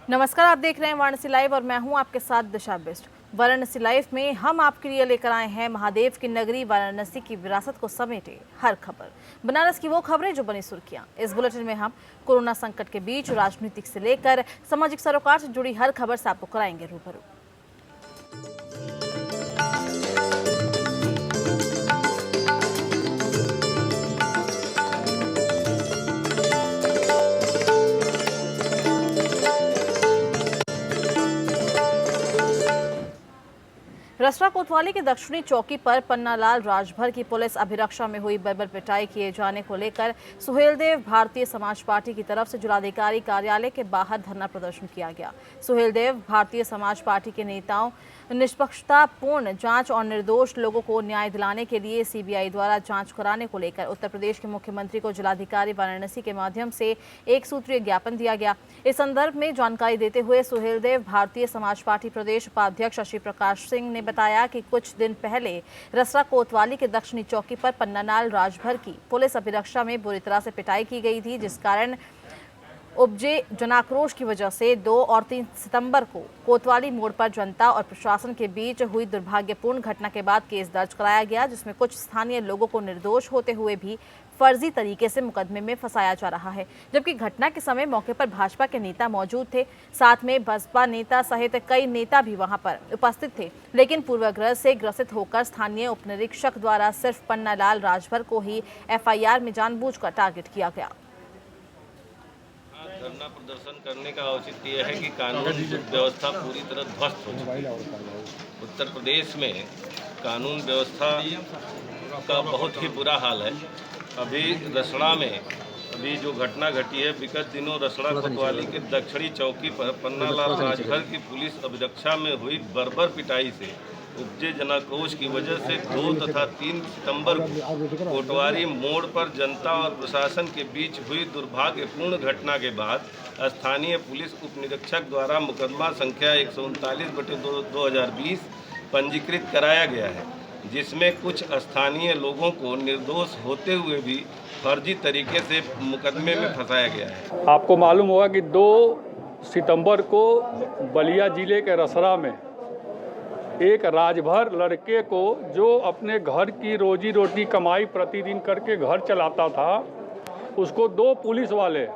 नमस्कार, आप देख रहे हैं वाराणसी लाइव और मैं हूं आपके साथ दिशा बिष्ट। वाराणसी लाइव में हम आपके लिए लेकर आए हैं महादेव की नगरी वाराणसी की विरासत को समेटे हर खबर, बनारस की वो खबरें जो बनी सुर्खियां। इस बुलेटिन में हम कोरोना संकट के बीच राजनीतिक से लेकर सामाजिक सरोकार से जुड़ी हर खबर से आपको कराएंगे रूबरू। रसरा कोतवाली के दक्षिणी चौकी पर पन्नालाल राजभर की पुलिस अभिरक्षा में हुई बर्बर पिटाई किए जाने को लेकर सुहेलदेव भारतीय समाज पार्टी की तरफ से जिलाधिकारी कार्यालय के बाहर धरना प्रदर्शन किया गया। सुहेलदेव भारतीय समाज पार्टी के नेताओं निष्पक्षतापूर्ण जांच और निर्दोष लोगों को न्याय दिलाने के लिए सीबीआई द्वारा जांच कराने को लेकर उत्तर प्रदेश के मुख्यमंत्री को जिलाधिकारी वाराणसी के माध्यम से एक सूत्रीय ज्ञापन दिया गया। इस संदर्भ में जानकारी देते हुए सुहेलदेव भारतीय समाज पार्टी प्रदेश उपाध्यक्ष शशि प्रकाश सिंह ने बताया कि कुछ दिन पहले रसरा कोतवाली के दक्षिणी चौकी पर पन्नालाल राजभर की पुलिस अभिरक्षा में बुरी तरह से पिटाई की गई थी, जिस कारण उपजे जनाक्रोश की वजह से 2 और 3 सितंबर को कोतवाली मोड़ पर जनता और प्रशासन के बीच हुई दुर्भाग्यपूर्ण घटना के बाद केस दर्ज कराया गया, जिसमें कुछ स्थानीय लोगों को निर्दोष होते हुए भी फर्जी तरीके से मुकदमे में फंसाया जा रहा है। जबकि घटना के समय मौके पर भाजपा के नेता मौजूद थे, साथ में बसपा नेता सहित कई नेता भी वहां पर उपस्थित थे, लेकिन पूर्वाग्रह से ग्रसित होकर स्थानीय उपनिरीक्षक द्वारा सिर्फ पन्नालाल राजभर को ही एफआईआर में जानबूझकर टारगेट किया गया। धरना प्रदर्शन करने का औचित्य यह है कि कानून व्यवस्था पूरी तरह ध्वस्त हो चुकी है। उत्तर प्रदेश में कानून व्यवस्था का बहुत ही बुरा हाल है। अभी रसड़ा में जो घटना घटी है, विगत दिनों रसड़ा कोतवाली के दक्षिणी चौकी पर पन्नालाल राजभर की पुलिस अभिरक्षा में हुई बर्बर पिटाई से उपजे जनाक्रोश की वजह से 2 तथा 3 सितंबर को कोतवाली मोड़ पर जनता और प्रशासन के बीच हुई दुर्भाग्यपूर्ण घटना के बाद स्थानीय पुलिस उपनिरीक्षक द्वारा मुकदमा संख्या 139/2020 पंजीकृत कराया गया है, जिसमें कुछ स्थानीय लोगों को निर्दोष होते हुए भी फर्जी तरीके से मुकदमे में फंसाया गया है। आपको मालूम होगा कि 2 सितंबर को बलिया जिले के रसरा में एक राजभर लड़के को, जो अपने घर की रोजी रोटी कमाई प्रतिदिन करके घर चलाता था, उसको 2 पुलिस वाले,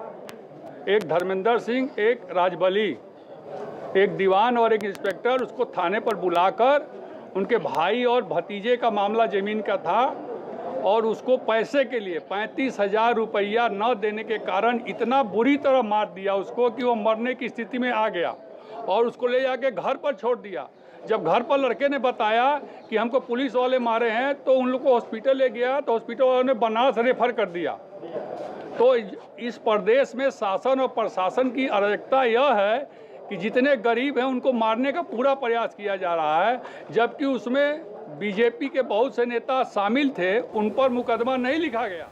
एक धर्मेंद्र सिंह, एक राजबली, एक दीवान और एक इंस्पेक्टर, उसको थाने पर बुलाकर उनके भाई और भतीजे का मामला ज़मीन का था और उसको पैसे के लिए 35,000 रुपया न देने के कारण इतना बुरी तरह मार दिया उसको कि वो मरने की स्थिति में आ गया और उसको ले जाके घर पर छोड़ दिया। जब घर पर लड़के ने बताया कि हमको पुलिस वाले मारे हैं तो उन लोग को हॉस्पिटल ले गया, तो हॉस्पिटल वालों ने बनारस रेफर कर दिया। तो इस प्रदेश में शासन और प्रशासन की अराजकता यह है कि जितने गरीब हैं उनको मारने का पूरा प्रयास किया जा रहा है, जबकि उसमें बीजेपी के बहुत से नेता शामिल थे, उन पर मुकदमा नहीं लिखा गया।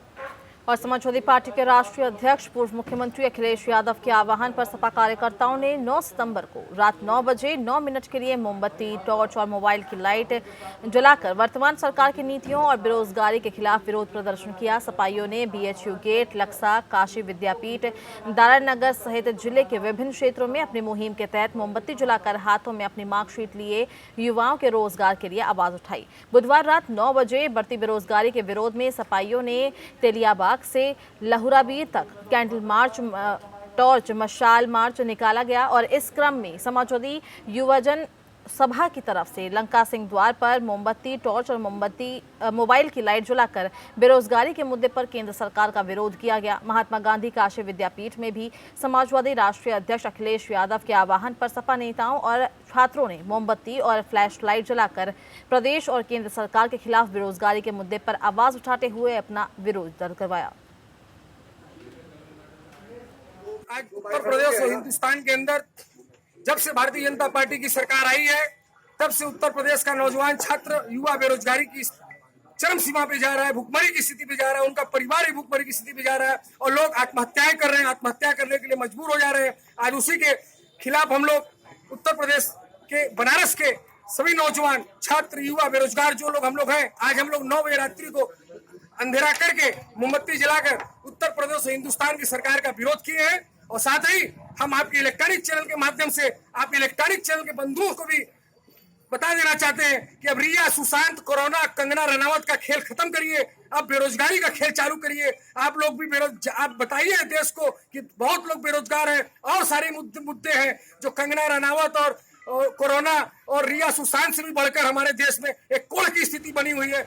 और समाजवादी पार्टी के राष्ट्रीय अध्यक्ष पूर्व मुख्यमंत्री अखिलेश यादव के आह्वान पर सपा कार्यकर्ताओं ने 9 सितंबर को रात 9 बजे 9 मिनट के लिए मोमबत्ती, टॉर्च और मोबाइल की लाइट जलाकर वर्तमान सरकार की नीतियों और बेरोजगारी के खिलाफ विरोध प्रदर्शन किया। सपाइयों ने बीएचयू गेट, लक्सा, काशी विद्यापीठ, दारानगर सहित जिले के विभिन्न क्षेत्रों में अपनी मुहिम के तहत मोमबत्ती जलाकर हाथों में अपनी मार्कशीट लिए युवाओं के रोजगार के लिए आवाज उठाई। बुधवार रात 9 बजे बढ़ती बेरोजगारी के विरोध में सपाइयों ने तेलियाबाग से लहुराबीर तक कैंडल मार्च, टॉर्च, मशाल मार्च निकाला गया और इस क्रम में समाजवादी युवजन सभा की तरफ से लंका सिंह द्वार पर मोमबत्ती, टॉर्च और मोबाइल की लाइट जलाकर बेरोजगारी के मुद्दे पर केंद्र सरकार का विरोध किया गया। महात्मा गांधी काशी विद्यापीठ में भी समाजवादी राष्ट्रीय अध्यक्ष अखिलेश यादव के आह्वान पर सपा नेताओं और छात्रों ने मोमबत्ती और फ्लैश लाइट जलाकर प्रदेश और केंद्र सरकार के खिलाफ बेरोजगारी के मुद्दे पर आवाज उठाते हुए अपना विरोध दर्ज करवाया। आज उत्तर प्रदेश और हिंदुस्तान के अंदर जब से भारतीय जनता पार्टी की सरकार आई है, तब से उत्तर प्रदेश का नौजवान छात्र युवा बेरोजगारी की चरम सीमा पे जा रहा है, भुखमरी की स्थिति पे जा रहा है, उनका परिवार ही भुखमरी की स्थिति पे जा रहा है और लोग आत्महत्याएं कर रहे हैं, आत्महत्या करने के लिए मजबूर हो जा रहे हैं। आज उसी के खिलाफ हम लोग उत्तर प्रदेश के बनारस के सभी नौजवान छात्र युवा बेरोजगार जो लोग हम लोग हैं, आज हम लोग 9 बजे रात्रि को अंधेरा करके मोमबत्ती जलाकर उत्तर प्रदेश और हिंदुस्तान की सरकार का विरोध किए हैं और साथ ही हम आपके इलेक्ट्रॉनिक चैनल के माध्यम से आप इलेक्ट्रॉनिक चैनल के बंधुओं को भी बता देना चाहते हैं कि अब रिया, सुशांत, कोरोना, कंगना रनावत का खेल खत्म करिए, अब बेरोजगारी का खेल चालू करिए। आप लोग भी आप बताइए देश को कि बहुत लोग बेरोजगार हैं और सारे मुद्दे हैं जो कंगना रनावत और कोरोना और रिया, सुशांत से भी बढ़कर हमारे देश में एक कोढ़ की स्थिति बनी हुई है।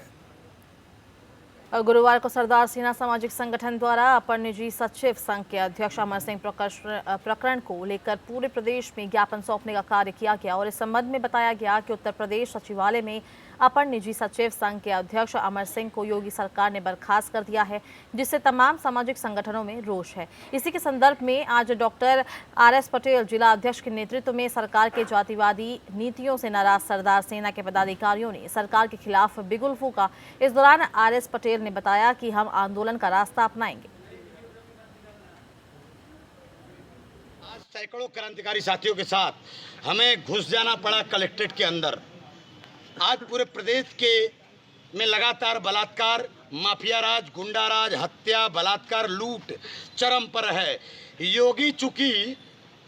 गुरुवार को सरदार सेना सामाजिक संगठन द्वारा अपर निजी सचिव संघ के अध्यक्ष अमर सिंह प्रकरण को लेकर पूरे प्रदेश में ज्ञापन सौंपने का कार्य किया गया और इस संबंध में बताया गया कि उत्तर प्रदेश सचिवालय में अपर निजी सचिव संघ के अध्यक्ष अमर सिंह को योगी सरकार ने बर्खास्त कर दिया है, जिससे तमाम सामाजिक संगठनों में रोष है। इसी के संदर्भ में आज डॉक्टर RS पटेल जिला अध्यक्ष के नेतृत्व में सरकार के जातिवादी नीतियों से नाराज सरदार सेना के पदाधिकारियों ने सरकार के खिलाफ बिगुल फूंका। इस दौरान RS पटेल ने बताया कि हम आंदोलन का रास्ता अपनाएंगे। आज सैकड़ों क्रांतिकारी साथियों के साथ हमें घुस जाना पड़ा कलेक्ट्रेट के अंदर। आज पूरे प्रदेश के में लगातार बलात्कार, माफिया राज, गुंडा राज, हत्या, बलात्कार, लूट चरम पर है। योगी चूंकि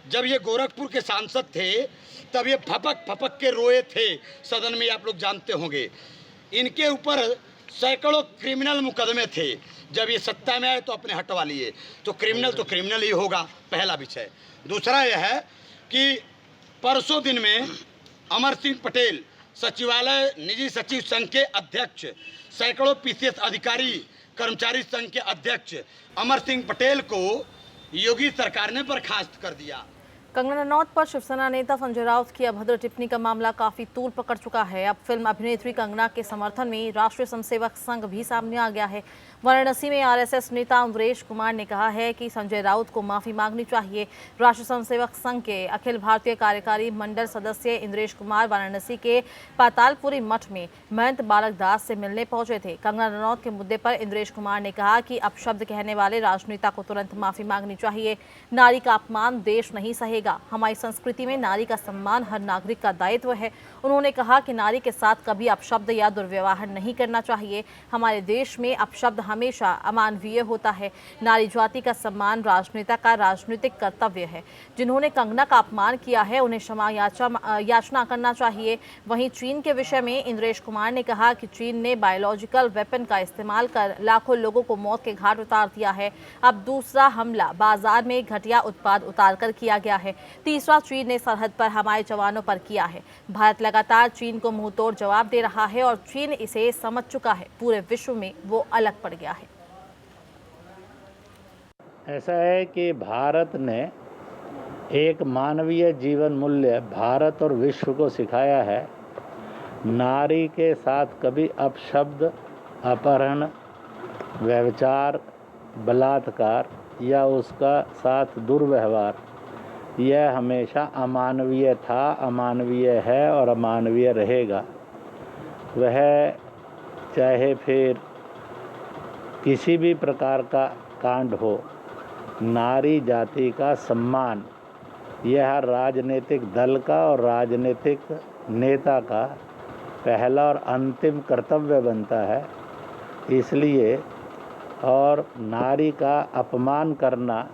जब ये गोरखपुर के सांसद थे तब ये फपक फपक के रोए थे सदन में, आप लोग जानते होंगे। इनके ऊपर सैकड़ों क्रिमिनल मुकदमे थे। जब ये सत्ता में आए तो अपने हटवा लिए। तो क्रिमिनल ही होगा, पहला विषय। दूसरा यह है कि परसों दिन में अमर सिंह पटेल सचिवालय निजी सचिव संघ के अध्यक्ष, सैकड़ों PCS अधिकारी कर्मचारी संघ के अध्यक्ष अमर सिंह पटेल को योगी सरकार ने बर्खास्त कर दिया। कंगना रनौत पर शिवसेना नेता संजय राउत की अभद्र टिप्पणी का मामला काफी तूल पकड़ चुका है। अब फिल्म अभिनेत्री कंगना के समर्थन में राष्ट्रीय स्वयंसेवक संघ भी सामने आ गया है। वाराणसी में RSS नेता इंद्रेश कुमार ने कहा है कि संजय राउत को माफी मांगनी चाहिए। राष्ट्रीय स्वयंसेवक संघ के अखिल भारतीय कार्यकारी मंडल सदस्य इंद्रेश कुमार वाराणसी के पातालपुरी मठ में महंत बालक दास से मिलने पहुंचे थे। कंगना रनौत के मुद्दे पर इंद्रेश कुमार ने कहा कि अपशब्द कहने वाले राजनेता को तुरंत माफी मांगनी चाहिए। नारी का अपमान देश नहीं सहेगा। हमारी संस्कृति में नारी का सम्मान हर नागरिक का दायित्व है। उन्होंने कहा कि नारी के साथ कभी अपशब्द या दुर्व्यवहार नहीं करना चाहिए। हमारे देश में अपशब्द हमेशा अमानवीय होता है। नारी जाति का सम्मान राजनेता का राजनीतिक कर्तव्य है। जिन्होंने कंगना का अपमान किया है उन्हें क्षमा याचना करना चाहिए। वहीं चीन के विषय में इंद्रेश कुमार ने कहा कि चीन ने बायोलॉजिकल वेपन का इस्तेमाल कर लाखों लोगों को मौत के घाट उतार दिया है। अब दूसरा हमला बाजार में घटिया उत्पाद उतार कर किया गया है। तीसरा चीन ने सरहद पर हमारे जवानों पर किया है। भारत लगातार चीन को मुंहतोड़ जवाब दे रहा है और चीन इसे समझ चुका है। पूरे विश्व में वो अलग पड़ गया है। ऐसा है कि भारत ने एक मानवीय जीवन मूल्य भारत और विश्व को सिखाया है। नारी के साथ कभी अपशब्द, अपहरण, व्यभिचार, बलात्कार या उसका साथ दुर्व्यवहार यह हमेशा अमानवीय था, अमानवीय है और अमानवीय रहेगा। वह चाहे फिर किसी भी प्रकार का कांड हो, नारी जाति का सम्मान यह राजनीतिक दल का और राजनीतिक नेता का पहला और अंतिम कर्तव्य बनता है। इसलिए और नारी का अपमान करना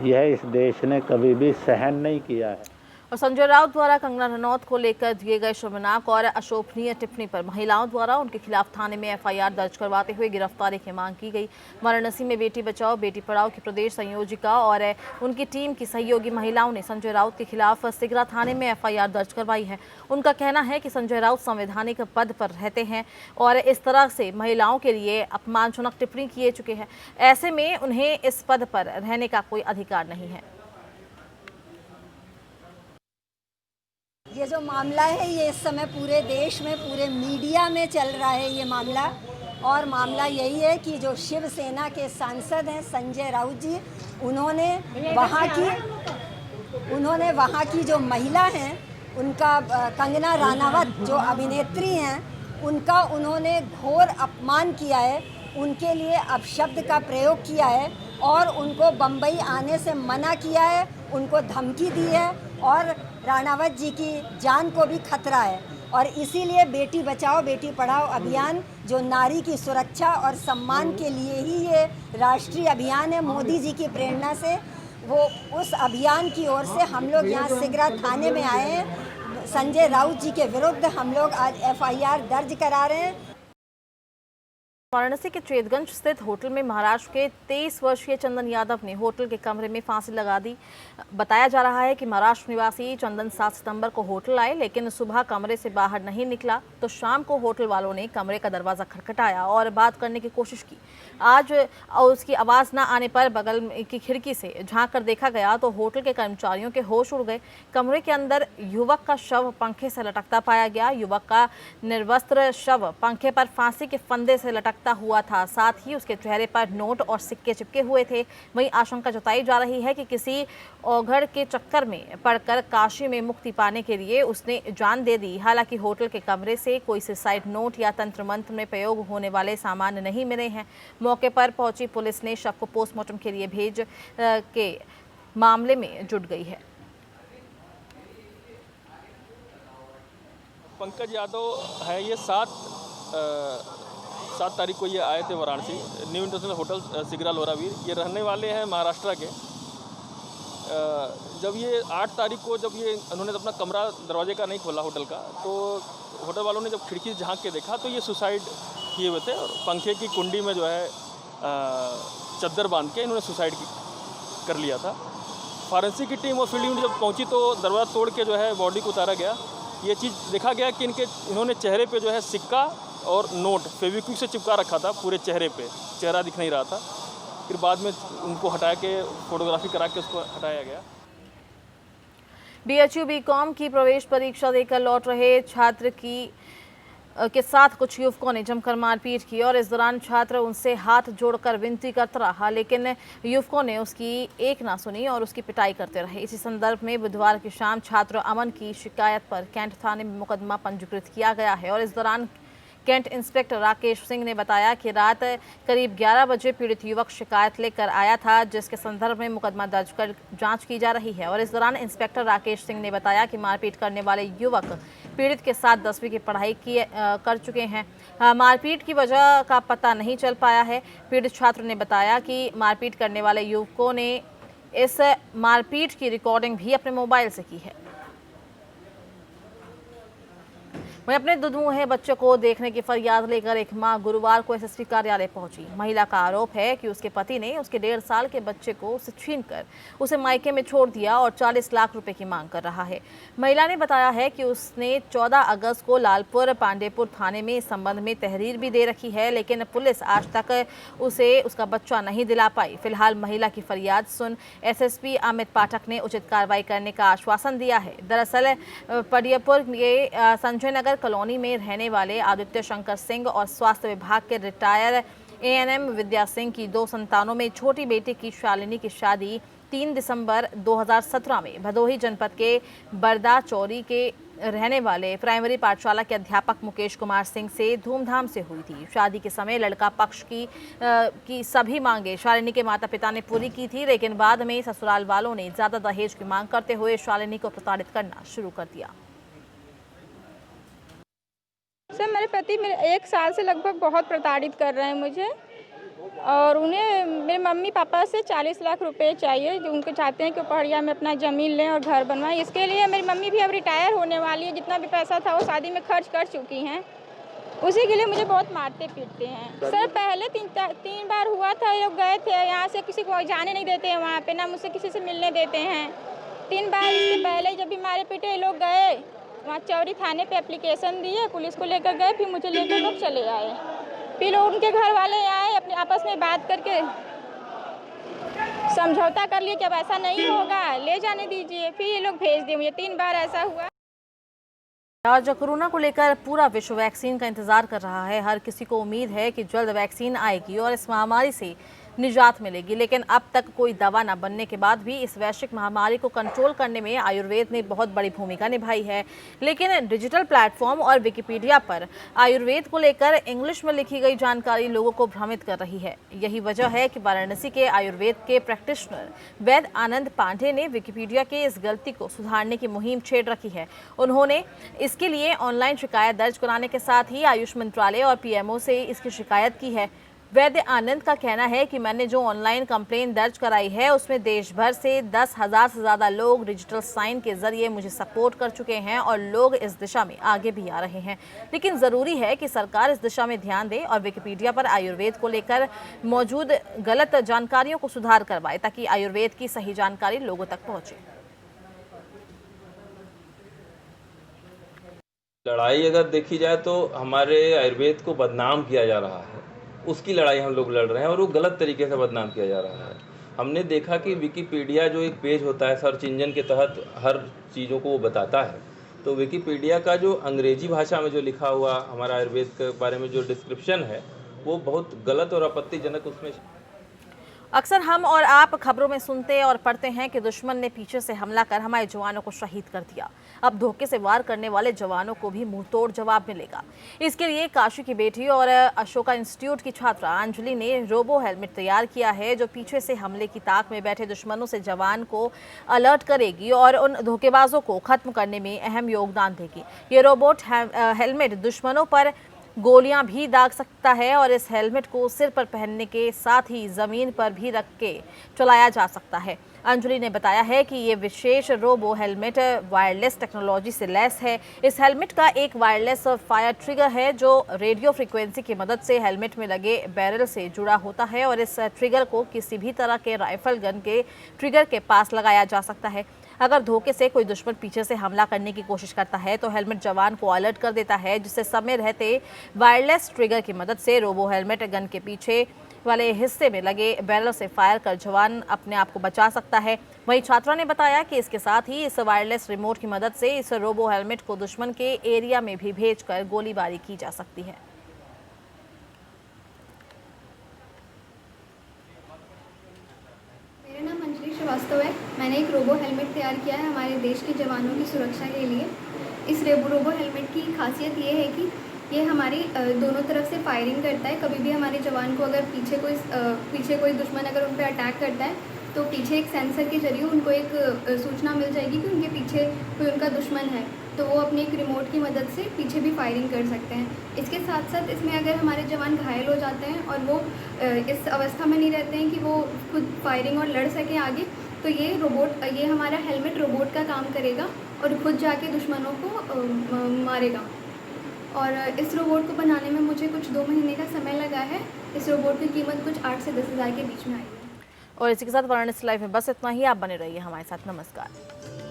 यह इस देश ने कभी भी सहन नहीं किया है। और संजय राउत द्वारा कंगना रनौत को लेकर दिए गए शर्मनाक और अशोभनीय टिप्पणी पर महिलाओं द्वारा उनके खिलाफ थाने में FIR दर्ज करवाते हुए गिरफ्तारी की मांग की गई। वाराणसी में बेटी बचाओ बेटी पढ़ाओ की प्रदेश संयोजिका और उनकी टीम की सहयोगी महिलाओं ने संजय राउत के खिलाफ सिगरा थाने में FIR दर्ज करवाई है। उनका कहना है कि संजय राउत संवैधानिक पद पर रहते हैं और इस तरह से महिलाओं के लिए अपमानजनक टिप्पणी किए चुके हैं। ऐसे में उन्हें इस पद पर रहने का कोई अधिकार नहीं है। ये जो मामला है ये इस समय पूरे देश में पूरे मीडिया में चल रहा है ये मामला। और मामला यही है कि जो शिवसेना के सांसद हैं संजय राउत जी, उन्होंने वहाँ की जो महिला हैं उनका कंगना रनावत जो अभिनेत्री हैं उनका उन्होंने घोर अपमान किया है। उनके लिए अपशब्द का प्रयोग किया है और उनको बम्बई आने से मना किया है, उनको धमकी दी है और राणावत जी की जान को भी खतरा है। और इसीलिए बेटी बचाओ बेटी पढ़ाओ अभियान जो नारी की सुरक्षा और सम्मान के लिए ही ये राष्ट्रीय अभियान है, मोदी जी की प्रेरणा से वो उस अभियान की ओर से हम लोग यहाँ सिगरा थाने में आए हैं। संजय राउत जी के विरुद्ध हम लोग आज FIR दर्ज करा रहे हैं। वाराणसी के चेतगंज स्थित होटल में महाराष्ट्र के 23 वर्षीय चंदन यादव ने होटल के कमरे में फांसी लगा दी। बताया जा रहा है कि महाराष्ट्र निवासी चंदन 7 सितंबर को होटल आए, लेकिन सुबह कमरे से बाहर नहीं निकला तो शाम को होटल वालों ने कमरे का दरवाज़ा खटखटाया और बात करने की कोशिश की। आज उसकी आवाज़ न आने पर बगल की खिड़की से झांक कर देखा गया तो होटल के कर्मचारियों के होश उड़ गए। कमरे के अंदर युवक का शव पंखे से लटकता पाया गया। युवक का निर्वस्त्र शव पंखे पर फांसी के फंदे से लटकता हुआ था। साथ ही उसके चेहरे पर नोट और सिक्के चिपके हुए थे। वहीं आशंका जताई जा रही है कि किसी औघड़ के चक्कर में पड़कर काशी में मुक्ति पाने के लिए उसने जान दे दी। हालांकि होटल के कमरे से कोई सुसाइड नोट या तंत्र मंत्र में प्रयोग होने वाले सामान नहीं मिले हैं। मौके पर पहुंची पुलिस ने शव को पोस्टमार्टम के लिए भेज के मामले में जुट गई है। पंकज यादव है, ये 7 तारीख को ये आए थे Varanasi new international hotel Sigra लोरावीर। ये रहने वाले हैं महाराष्ट्र के। जब ये 8 तारीख को जब ये उन्होंने अपना कमरा दरवाजे का नहीं खोला होटल का, तो होटल वालों ने जब खिड़की से झांक के देखा तो ये सुसाइड किए हुए थे और पंखे की कुंडी में जो है चद्दर बांध के इन्होंने सुसाइड कर लिया था। फॉरेंसिक की टीम और फील्ड यूनिट जब पहुंची तो दरवाज़ा तोड़ के जो है बॉडी को उतारा गया। ये चीज़ देखा गया कि इन्होंने चेहरे पे जो है सिक्का और नोट फेविक्विक से चिपका रखा था पूरे चेहरे पे, चेहरा दिख नहीं रहा था। फिर बाद में उनको हटा के फोटोग्राफी करा के उसको हटाया गया। BHU BCom की प्रवेश परीक्षा देकर लौट रहे छात्र के साथ कुछ युवकों ने जमकर मारपीट की और इस दौरान छात्र उनसे हाथ जोड़कर विनती करता रहा, लेकिन युवकों ने उसकी एक ना सुनी और उसकी पिटाई करते रहे। इसी संदर्भ में बुधवार की शाम छात्र अमन की शिकायत पर कैंट थाने में मुकदमा पंजीकृत किया गया है और इस दौरान कैंट इंस्पेक्टर राकेश सिंह ने बताया कि रात करीब 11 बजे पीड़ित युवक शिकायत लेकर आया था, जिसके संदर्भ में मुकदमा दर्ज कर जांच की जा रही है। और इस दौरान इंस्पेक्टर राकेश सिंह ने बताया कि मारपीट करने वाले युवक पीड़ित के साथ 10वीं की पढ़ाई कर चुके हैं। मारपीट की वजह का पता नहीं चल पाया है। पीड़ित छात्र ने बताया कि मारपीट करने वाले युवकों ने इस मारपीट की रिकॉर्डिंग भी अपने मोबाइल से की है। वहीं अपने दुधमुहे बच्चे को देखने की फरियाद लेकर एक मां गुरुवार को SSP कार्यालय पहुंची। महिला का आरोप है कि उसके पति ने उसके 1.5 साल के बच्चे को उससे छीनकर उसे मायके में छोड़ दिया और 40 लाख रुपए की मांग कर रहा है। महिला ने बताया है कि उसने 14 अगस्त को लालपुर पांडेपुर थाने में इस संबंध में तहरीर भी दे रखी है, लेकिन पुलिस आज तक उसे उसका बच्चा नहीं दिला पाई। फिलहाल महिला की फरियाद सुन SSP अमित पाठक ने उचित कार्रवाई करने का आश्वासन दिया है। दरअसल पडियापुर के संजय नगर कॉलोनी में रहने वाले आदित्य शंकर सिंह और स्वास्थ्य विभाग के रिटायर ANM विद्या सिंह की 2 संतानों में छोटी बेटी की शालिनी की शादी 3 दिसंबर 2017 में भदोही जनपद के बरदा चौरी के रहने वाले प्राइमरी पाठशाला के अध्यापक मुकेश कुमार सिंह से धूमधाम से हुई थी। शादी के समय लड़का पक्ष की सभी मांगे शालिनी के माता पिता ने पूरी की थी, लेकिन बाद में ससुराल वालों ने ज्यादा दहेज की मांग करते हुए शालिनी को प्रताड़ित करना शुरू कर दिया। सर, मेरे पति मेरे 1 साल से लगभग बहुत प्रताड़ित कर रहे हैं मुझे, और उन्हें मेरे मम्मी पापा से 40 लाख रुपए चाहिए, जो उनको चाहते हैं कि पहाड़िया में अपना ज़मीन लें और घर बनवाएं। इसके लिए मेरी मम्मी भी अब रिटायर होने वाली है। जितना भी पैसा था वो शादी में खर्च कर चुकी हैं। उसी के लिए मुझे बहुत मारते पीटते हैं। सर, पहले 3 बार हुआ था, ये गए थे यहाँ से, किसी को जाने नहीं देते हैं वहाँ पे, ना मुझसे किसी से मिलने देते हैं। 3 बार इससे पहले जब भी मारे पीटे लोग गए वहाँ चौरी थाने पे एप्लीकेशन दिए, पुलिस को लेकर गए, फिर मुझे लेकर लोग चले आए। फिर लोग उनके घर वाले आए, अपने आपस में बात करके समझौता कर लिए कि अब ऐसा नहीं होगा, ले जाने दीजिए। फिर ये लोग भेज दिए मुझे। 3 बार ऐसा हुआ। आज कोरोना को लेकर पूरा विश्व वैक्सीन का इंतजार कर रहा है। हर किसी को उम्मीद है कि जल्द वैक्सीन आएगी और इस महामारी से निजात मिलेगी, लेकिन अब तक कोई दवा न बनने के बाद भी इस वैश्विक महामारी को कंट्रोल करने में आयुर्वेद ने बहुत बड़ी भूमिका निभाई है। लेकिन डिजिटल प्लेटफॉर्म और विकिपीडिया पर आयुर्वेद को लेकर इंग्लिश में लिखी गई जानकारी लोगों को भ्रमित कर रही है। यही वजह है कि वाराणसी के आयुर्वेद के प्रैक्टिशनर वैद्य आनंद पांडे ने विकिपीडिया के इस गलती को सुधारने की मुहिम छेड़ रखी है। उन्होंने इसके लिए ऑनलाइन शिकायत दर्ज कराने के साथ ही आयुष मंत्रालय और PMO से इसकी शिकायत की है। वैद्य आनंद का कहना है कि मैंने जो ऑनलाइन कंप्लेन दर्ज कराई है उसमें देश भर से 10,000 से ज़्यादा लोग डिजिटल साइन के जरिए मुझे सपोर्ट कर चुके हैं और लोग इस दिशा में आगे भी आ रहे हैं। लेकिन ज़रूरी है कि सरकार इस दिशा में ध्यान दे और विकिपीडिया पर आयुर्वेद को लेकर मौजूद गलत जानकारियों को सुधार करवाए ताकि आयुर्वेद की सही जानकारी लोगों तक पहुँचे। लड़ाई अगर देखी जाए तो हमारे आयुर्वेद को बदनाम किया जा रहा है, उसकी लड़ाई हम लोग लड़ रहे हैं और वो गलत तरीके से बदनाम किया जा रहा है। हमने देखा कि विकिपीडिया जो एक पेज होता है सर्च इंजन के तहत हर चीज़ों को वो बताता है, तो विकिपीडिया का जो अंग्रेजी भाषा में जो लिखा हुआ हमारा आयुर्वेद के बारे में जो डिस्क्रिप्शन है वो बहुत गलत और आपत्तिजनक उसमें। अक्सर हम और आप खबरों में सुनते और पढ़ते हैं कि दुश्मन ने पीछे से हमला कर हमारे जवानों को शहीद कर दिया। अब धोखे से वार करने वाले जवानों को भी मुंह तोड़ जवाब मिलेगा। इसके लिए काशी की बेटी और अशोका इंस्टीट्यूट की छात्रा अंजलि ने रोबो हेलमेट तैयार किया है जो पीछे से हमले की ताक में बैठे दुश्मनों से जवान को अलर्ट करेगी और उन धोखेबाजों को खत्म करने में अहम योगदान देगी। ये रोबोट हेलमेट दुश्मनों पर गोलियां भी दाग सकता है और इस हेलमेट को सिर पर पहनने के साथ ही ज़मीन पर भी रख के चलाया जा सकता है। अंजलि ने बताया है कि ये विशेष रोबो हेलमेट वायरलेस टेक्नोलॉजी से लैस है। इस हेलमेट का एक वायरलेस फायर ट्रिगर है जो रेडियो फ्रीक्वेंसी की मदद से हेलमेट में लगे बैरल से जुड़ा होता है और इस ट्रिगर को किसी भी तरह के राइफल गन के ट्रिगर के पास लगाया जा सकता है। अगर धोखे से कोई दुश्मन पीछे से हमला करने की कोशिश करता है तो हेलमेट जवान को अलर्ट कर देता है, जिससे समय रहते वायरलेस ट्रिगर की मदद से रोबो हेलमेट गन के पीछे वाले हिस्से में लगे बैरल से फायर कर जवान अपने आप को बचा सकता है। वहीं छात्रा ने बताया कि इसके साथ ही इस वायरलेस रिमोट की मदद से इस रोबो हेलमेट को दुश्मन के एरिया में भी भेजकर गोलीबारी की जा सकती है। मेरा नाम अंजलि श्रीवास्तव है। मैंने एक रोबो हेलमेट तैयार किया है हमारे देश के जवानों की सुरक्षा के लिए। इस रोबो हेलमेट की खासियत ये है कि ये हमारी दोनों तरफ से फायरिंग करता है। कभी भी हमारे जवान को अगर पीछे कोई दुश्मन अगर उन पर अटैक करता है तो पीछे एक सेंसर के जरिए उनको एक सूचना मिल जाएगी कि उनके पीछे कोई उनका दुश्मन है, तो वो अपने एक रिमोट की मदद से पीछे भी फायरिंग कर सकते हैं। इसके साथ साथ इसमें अगर हमारे जवान घायल हो जाते हैं और वो इस अवस्था में नहीं रहते हैं कि वो खुद फायरिंग और लड़ सकें आगे, तो ये हमारा हेलमेट रोबोट का काम करेगा और खुद जाके दुश्मनों को मारेगा। और इस रोबोट को बनाने में मुझे कुछ 2 महीने का समय लगा है। इस रोबोट की कीमत कुछ 8 से 10 हज़ार के बीच में आई है। और इसी के साथ वाराणसी लाइव में बस इतना ही। आप बने रहिए हमारे साथ। नमस्कार।